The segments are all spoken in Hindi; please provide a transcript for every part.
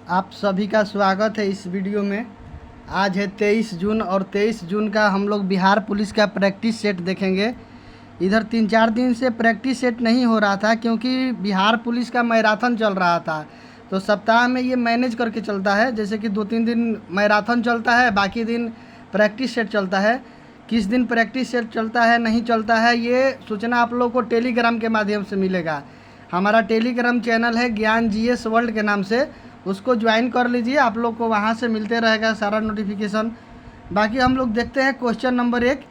आप सभी का स्वागत है इस वीडियो में। आज है 23 जून और 23 जून का हम लोग बिहार पुलिस का प्रैक्टिस सेट देखेंगे। इधर 3-4 दिन से प्रैक्टिस सेट नहीं हो रहा था क्योंकि बिहार पुलिस का मैराथन चल रहा था। तो सप्ताह में ये मैनेज करके चलता है, जैसे कि 2-3 दिन मैराथन चलता है, बाकी दिन प्रैक्टिस सेट चलता है। किस दिन प्रैक्टिस सेट चलता है नहीं चलता है ये सूचना आप लोगों को टेलीग्राम के माध्यम से मिलेगा। हमारा टेलीग्राम चैनल है ज्ञान जीएस वर्ल्ड के नाम से, उसको ज्वाइन कर लीजिए। आप लोग को वहाँ से मिलते रहेगा सारा नोटिफिकेशन। बाकी हम लोग देखते हैं क्वेश्चन नंबर 1।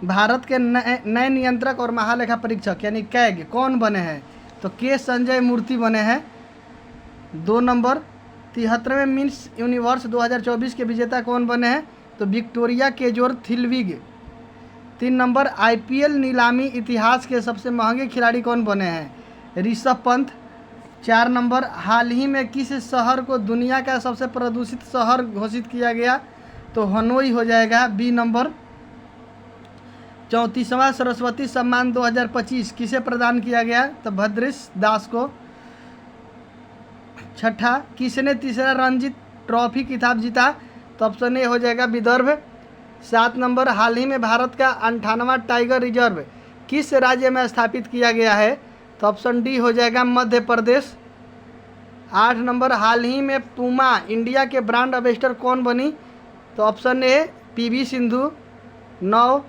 भारत के नए नियंत्रक और महालेखा परीक्षक यानी कैग कौन बने हैं? तो के संजय मूर्ति बने हैं। 2 नंबर 73वें मिस यूनिवर्स 2024 के विजेता कौन बने हैं? तो विक्टोरिया केजोर थिलविग। 3 नंबर आईपीएल नीलामी इतिहास के सबसे महंगे खिलाड़ी कौन बने हैं? ऋषभ पंत। 4 नंबर हाल ही में किस शहर को दुनिया का सबसे प्रदूषित शहर घोषित किया गया? तो हनोई हो जाएगा बी नंबर। 34वां सरस्वती सम्मान 2025 किसे प्रदान किया गया? तो भद्रेश दास को। 6ठा किसने तीसरा रणजी ट्रॉफी खिताब जीता? तो ऑप्शन ए हो जाएगा विदर्भ। 7 नंबर हाल ही में भारत का 58वां टाइगर रिजर्व किस राज्य में स्थापित किया गया है? तो ऑप्शन डी हो जाएगा मध्य प्रदेश। 8 नंबर हाल ही में पूमा इंडिया के ब्रांड एम्बेसडर कौन बनी? तो option A PV Sindhu. 9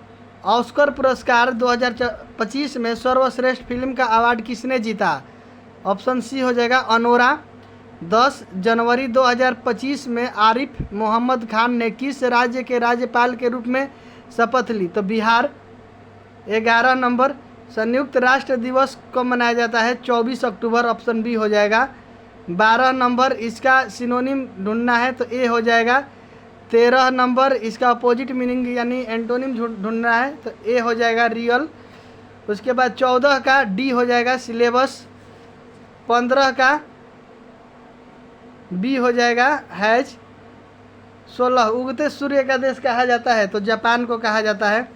Oscar पुरस्कार 2025 में सर्वश्रेष्ठ फिल्म का अवार्ड किसने जीता? ऑप्शन सी हो जाएगा अनोरा। 10 जनवरी 2025 में आरिफ मोहम्मद खान ने किस राज्य के राज्यपाल के रूप में शपथ ली? तो बिहार। 11 नंबर संयुक्त राष्ट्र दिवस कब मनाया जाता है? 24 अक्टूबर। ऑप्शन बी हो जाएगा। 12 नंबर इसका सिनोनिम ढूंढना है तो ए हो जाएगा। 13 नंबर इसका अपोजिट मीनिंग यानी एंटोनिम ढूंढना है तो ए हो जाएगा रियल। उसके बाद 14 का डी हो जाएगा सिलेबस। 15 का बी हो जाएगा हैज। 16 उगते सूर्य का देश कहा जाता है? तो जापान को कहा जाता है।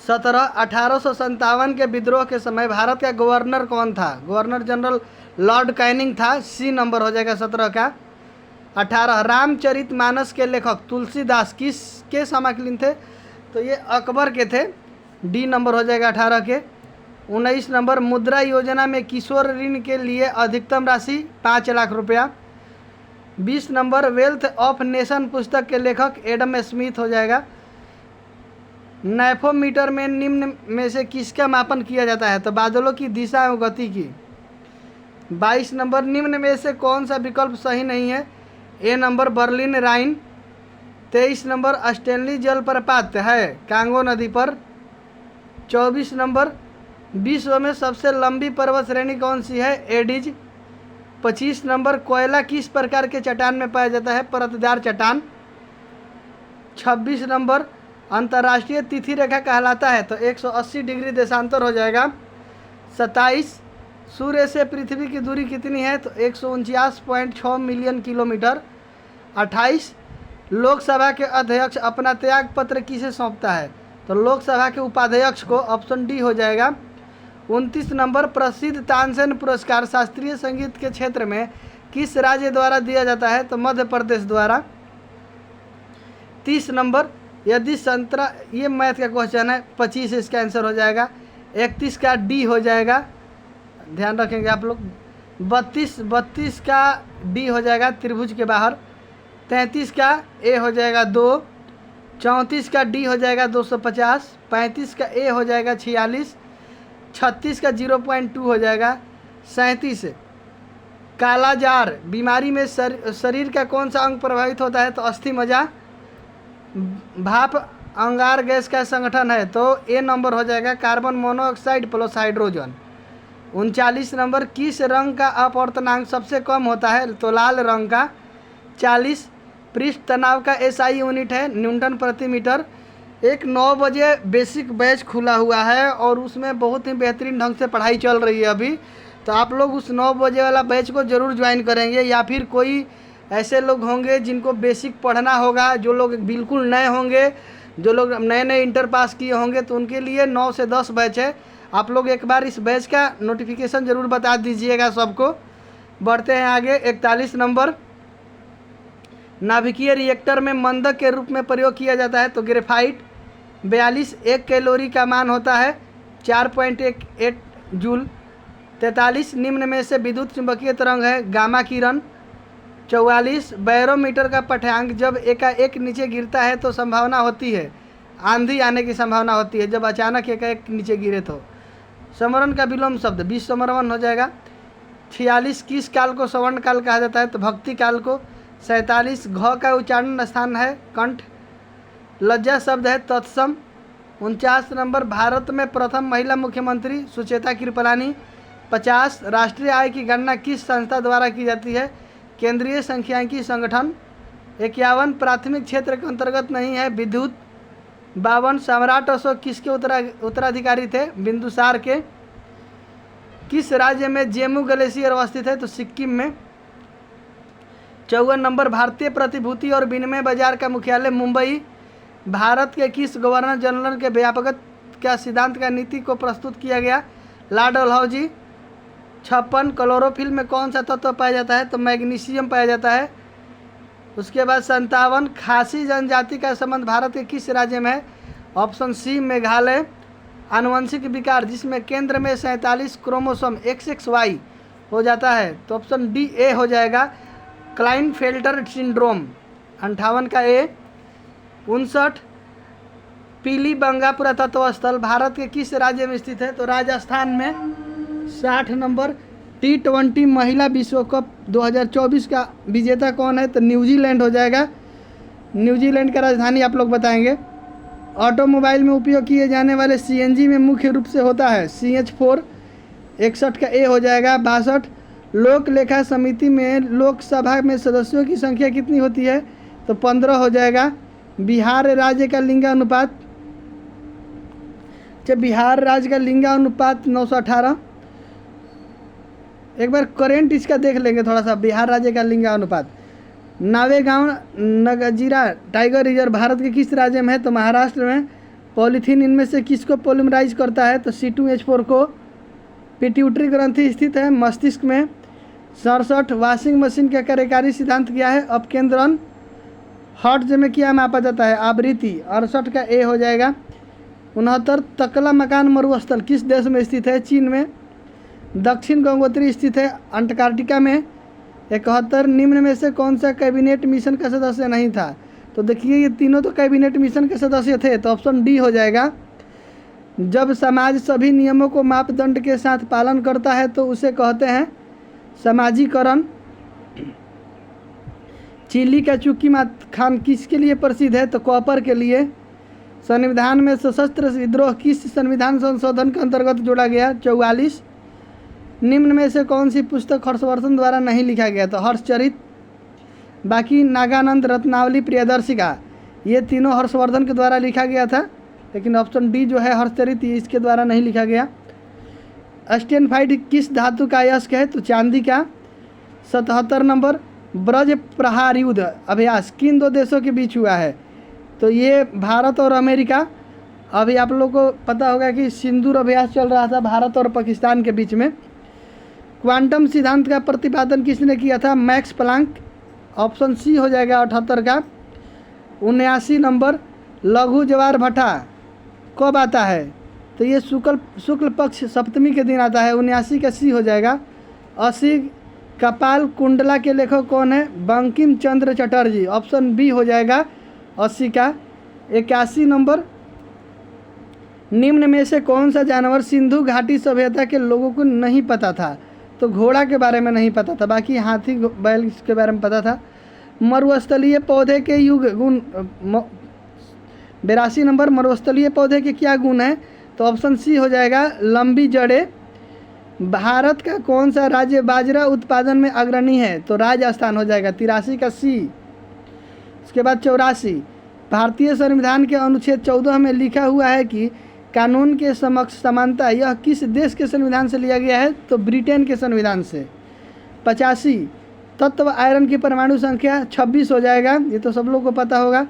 17 1857 के विद्रोह के समय भारत का गवर्नर कौन था? गवर्नर जनरल लॉर्ड कैनिंग था। सी नंबर हो जाएगा 17 का। 18 रामचरितमानस के लेखक तुलसीदास किसके समकालीन थे? तो ये अकबर के थे। डी नंबर हो जाएगा 18 के। 19 नंबर मुद्रा योजना में किशोर ऋण के लिए अधिकतम राशि 5 लाख रुपया। 20 नंबर वेल्थ ऑफ नेशन पुस्तक के लेखक एडम स्मिथ हो जाएगा। नैफोमीटर में निम्न में से किसका मापन किया जाता है? तो बादलों की दिशा एवं गति की। 22 नंबर निम्न में से कौन सा विकल्प सही नहीं है? ए नंबर बर्लिन राइन। 23 नंबर स्टेनली जलप्रपात है कांगो नदी पर। 24 नंबर विश्व में सबसे लंबी पर्वत श्रेणी कौन सी है? एडिज। 25 नंबर कोयला किस प्रकार के चट्टान में पाया जाता है? परतदार चट्टान। 26 नंबर अंतर्राष्ट्रीय तिथि रेखा कहलाता है? तो 180 डिग्री देशांतर हो जाएगा। 27 सूर्य से पृथ्वी की दूरी कितनी है? तो 149.6 मिलियन किलोमीटर। 28 लोकसभा के अध्यक्ष अपना त्याग पत्र किसे सौंपता है? तो लोकसभा के उपाध्यक्ष को। ऑप्शन डी हो जाएगा। 29 नंबर प्रसिद्ध तानसेन पुरस्कार शास्त्रीय संगीत के क्षेत्र में किस राज्य द्वारा दिया जाता है? तो मध्य प्रदेश द्वारा। 30 नंबर यदि संतरा, ये मैथ का क्वेश्चन है, 25 इसका आंसर हो जाएगा। 31 का डी हो जाएगा, ध्यान रखेंगे आप लोग। 32 का डी हो जाएगा त्रिभुज के बाहर। 33 का ए हो जाएगा 2। 34 का डी हो जाएगा 250। 35 का ए हो जाएगा 46। 36 का 0.2 हो जाएगा। 37 कालाजार बीमारी में शरीर का कौन सा अंग प्रभावित होता है? तो अस्थि मज्जा। भाप अंगार गैस का संगठन है? तो ए नंबर हो जाएगा carbon monoxide plus hydrogen. 39 number किस रंग का अपवर्तनांक सबसे कम होता है? तो लाल रंग का। 40 पृष्ठ तनाव का एसआई यूनिट है न्यूटन प्रति मीटर। एक 9 बजे बेसिक बैच खुला हुआ है और उसमें बहुत ही बेहतरीन ढंग से पढ़ाई चल रही है अभी। तो आप लोग उस 9 बजे वाला बैच को ज़रूर ज्वाइन करेंगे, या फिर कोई ऐसे लोग होंगे जिनको बेसिक पढ़ना होगा, जो लोग बिल्कुल नए होंगे, जो लोग नए नए इंटर पास किए होंगे, तो उनके लिए 9 से 10 बैच है। आप लोग एक बार इस बैच का नोटिफिकेशन ज़रूर बता दीजिएगा सबको। बढ़ते हैं आगे। 41 नंबर, नाभिकीय रिएक्टर में मंदक के रूप में प्रयोग किया जाता है तो ग्रेफाइट। 42, 1 कैलोरी का मान होता है 4.18 जूल। 43, निम्न में से विद्युत चुंबकीय तरंग है गामा किरण। 44, बैरोमीटर का पाठ्यांक जब एकाएक नीचे गिरता है तो संभावना होती है, आंधी आने की संभावना होती है, जब अचानक एकाएक नीचे गिरे तो। समरण का विलोम शब्द 20 समरवन हो जाएगा। 46, किस काल को सवर्ण काल कहा जाता है तो भक्ति काल को। 47, घ का उच्चारण स्थान है कंठ। लज्जा शब्द है तत्सम। 49 नंबर, भारत में प्रथम महिला मुख्यमंत्री सुचेता कृपलानी। 50, राष्ट्रीय आय की गणना किस संस्था द्वारा की जाती है केंद्रीय सांख्यिकी संगठन। 51, प्राथमिक क्षेत्र के अंतर्गत नहीं है विद्युत। 52, सम्राट अशोक किसके उत्तराधिकारी थे बिंदुसार के। किस राज्य में जेमू ग्लेशियर अवस्थित है तो सिक्किम में। 54 नंबर, भारतीय प्रतिभूति और विनिमय बाजार का मुख्यालय मुंबई। भारत के किस गवर्नर जनरल के व्यापकता का सिद्धांत का नीति को प्रस्तुत किया गया लॉर्ड डलहौजी। 56, क्लोरोफिल में कौन सा तत्व पाया जाता है तो मैग्नीशियम पाया जाता है। उसके बाद 57, खासी जनजाति का संबंध भारत के किस राज्य में है ऑप्शन सी मेघालय। आनुवंशिक विकार जिसमें केंद्र में 47 क्रोमोसोम XXY हो जाता है तो ऑप्शन डी ए हो जाएगा, क्लाइनफेल्टर सिंड्रोम। 58 का ए। 59, पीलीबंगा पुरातत्व स्थल भारत के किस राज्य में स्थित है तो राजस्थान में। 60 नंबर, T20 महिला विश्व कप 2024 का विजेता कौन है तो न्यूजीलैंड हो जाएगा। न्यूजीलैंड का राजधानी आप लोग बताएंगे। ऑटोमोबाइल में उपयोग किए जाने वाले CNG में मुख्य रूप से होता है CH4। 61 का ए हो जाएगा। 62, लोक लेखा समिति में लोकसभा में सदस्यों की संख्या कितनी होती है तो 15 हो जाएगा। बिहार राज्य का लिंगानुपात, बिहार राज्य का लिंगानुपात 918। एक बार करेंट इसका देख लेंगे थोड़ा सा, बिहार राज्य का लिंगानुपात। नावेगांव नगजीरा टाइगर रिजर्व भारत के किस राज्य में है तो महाराष्ट्र में। पॉलीथीन इनमें से किसको पॉलीमराइज करता है तो C2H4 को। पिट्यूटरी ग्रंथि स्थित है मस्तिष्क में। 67, वॉशिंग मशीन का कार्यकारी सिद्धांत क्या है अपकेंद्रन। हर्ट्ज में क्या मापा जाता है आवृत्ति। 68 का ए हो जाएगा। 69, तकला मकान मरुस्थल किस देश में स्थित है चीन में। दक्षिण गंगोत्री स्थित है अंटार्कटिका में। 71, निम्न में से कौन सा कैबिनेट मिशन का सदस्य नहीं था तो देखिए ये तीनों तो कैबिनेट मिशन के सदस्य थे तो ऑप्शन डी हो जाएगा। जब समाज सभी नियमों को मापदंड के साथ पालन करता है तो उसे कहते हैं समाजीकरण। चिली का चुकी खान किसके लिए प्रसिद्ध है तो कॉपर के लिए। संविधान में सशस्त्र विद्रोह किस संविधान संशोधन के अंतर्गत जोड़ा गया 44। निम्न में से कौन सी पुस्तक हर्षवर्धन द्वारा नहीं लिखा गया तो हर्षचरित। बाकी नागानंद रत्नावली प्रियदर्शिका ये तीनों हर्षवर्धन के द्वारा लिखा गया था, लेकिन ऑप्शन डी जो है हर्षचरित इसके द्वारा नहीं लिखा गया। स्टेनफाइड किस धातु का अयस्क है तो चांदी का। 77 नंबर, ब्रज प्रहार युद्ध अभ्यास किन दो देशों के बीच हुआ है तो ये भारत और अमेरिका। अभी आप लोग को पता होगा कि सिंदूर अभ्यास चल रहा था भारत और पाकिस्तान के बीच में। क्वांटम सिद्धांत का प्रतिपादन किसने किया था मैक्स प्लांक। ऑप्शन सी हो जाएगा 78 का। 79 नंबर, लघु जवार भट्टा कब आता है तो ये शुक्ल पक्ष सप्तमी के दिन आता है। 79 का सी हो जाएगा। 80, कपाल कुंडला के लेखक कौन है बंकिम चंद्र चटर्जी। ऑप्शन बी हो जाएगा 80 का। 81 नंबर, निम्न में से कौन सा जानवर सिंधु घाटी सभ्यता के लोगों को नहीं पता था तो घोड़ा के बारे में नहीं पता था, बाकी हाथी बैल के बारे में पता था। मरुस्थलीय पौधे के युग गुण 82 नंबर, मरुस्थलीय पौधे के क्या गुण हैं तो ऑप्शन सी हो जाएगा लंबी जड़ें। भारत का कौन सा राज्य बाजरा उत्पादन में अग्रणी है तो राजस्थान हो जाएगा। 83 का सी। उसके बाद 84, भारतीय संविधान के अनुच्छेद 14 में लिखा हुआ है कि कानून के समक्ष समानता यह किस देश के संविधान से लिया गया है तो ब्रिटेन के संविधान से। 85, तत्व आयरन की परमाणु संख्या 26 हो जाएगा, ये तो सब लोग को पता होगा।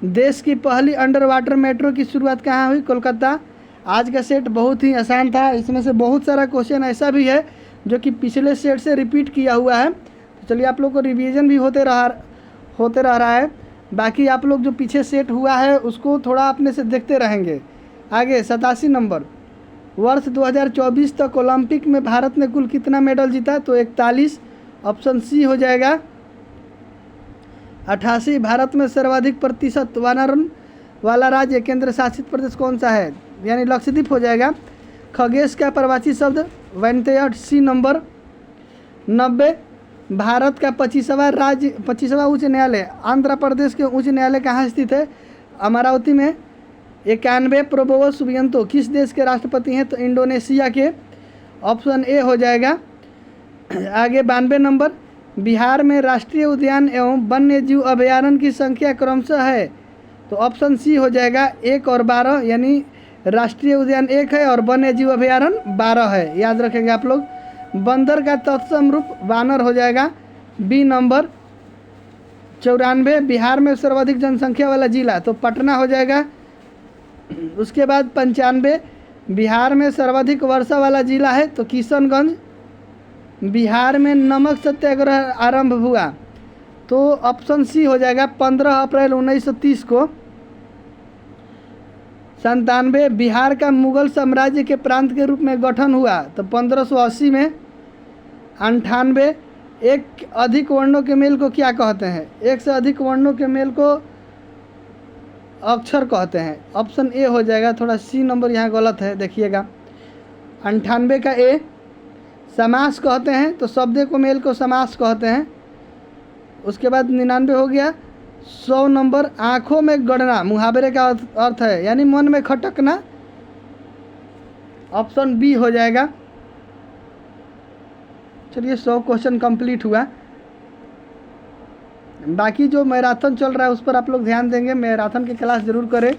देश की पहली अंडर वाटर मेट्रो की शुरुआत कहाँ हुई कोलकाता। आज का सेट बहुत ही आसान था, इसमें से बहुत सारा क्वेश्चन ऐसा भी है जो कि पिछले सेट से रिपीट किया हुआ है। तो चलिए आप लोग को रिवीजन भी होते रह रहा है। बाकी आप लोग जो पीछे सेट हुआ है उसको थोड़ा अपने से देखते रहेंगे। आगे 87 नंबर, वर्ष 2024 तक ओलंपिक में भारत ने कुल कितना मेडल जीता? तो 41, ऑप्शन सी हो जाएगा। 88, भारत में सर्वाधिक प्रतिशत वनारन वाला राज्य केंद्र शासित प्रदेश कौन सा है? यानी लक्षद्वीप हो जाएगा। खगेश का प्रवासी शब्द वैनतेय, सी नंबर। 90, भारत का 25वां उच्च न्यायालय आंध्र प्रदेश के उच्च न्यायालय कहाँ स्थित है? अमरावती में। 91, प्रोबोवो सुबियांतो किस देश के राष्ट्रपति हैं? तो इंडोनेशिया के, ऑप्शन ए हो जाएगा। आगे 92 नंबर, बिहार में राष्ट्रीय उद्यान एवं वन्य जीव अभयारण्य की संख्या क्रमशः है? तो ऑप्शन सी हो जाएगा 1 और 12, यानी राष्ट्रीय उद्यान 1 है और वन्य जीव अभयारण्य 12 है, याद रखेंगे आप लोग। बंदर का तत्सम रूप वानर हो जाएगा, बी नंबर। 94, बिहार में सर्वाधिक जनसंख्या वाला जिला? तो पटना हो जाएगा। उसके बाद 95, बिहार में सर्वाधिक वर्षा वाला जिला है? तो किशनगंज। बिहार में नमक सत्याग्रह आरंभ हुआ? तो ऑप्शन सी हो जाएगा 15 अप्रैल 1930 को। 97, बिहार का मुगल साम्राज्य के प्रांत के रूप में गठन हुआ? तो 1580 में। 98, एक अधिक वर्णों के मेल को क्या कहते हैं? एक से अधिक वर्णों के मेल को अक्षर कहते हैं, ऑप्शन ए हो जाएगा। थोड़ा सी नंबर यहाँ गलत है, देखिएगा। 98 का ए। समास कहते हैं? तो शब्द को मेल को समास कहते हैं। उसके बाद 99 हो गया। 100 नंबर, आँखों में गड़ना मुहावरे का अर्थ है, यानी मन में खटकना, ऑप्शन बी हो जाएगा। चलिए 100 क्वेश्चन कंप्लीट हुआ। बाकी जो मैराथन चल रहा है उस पर आप लोग ध्यान देंगे, मैराथन की क्लास ज़रूर करें।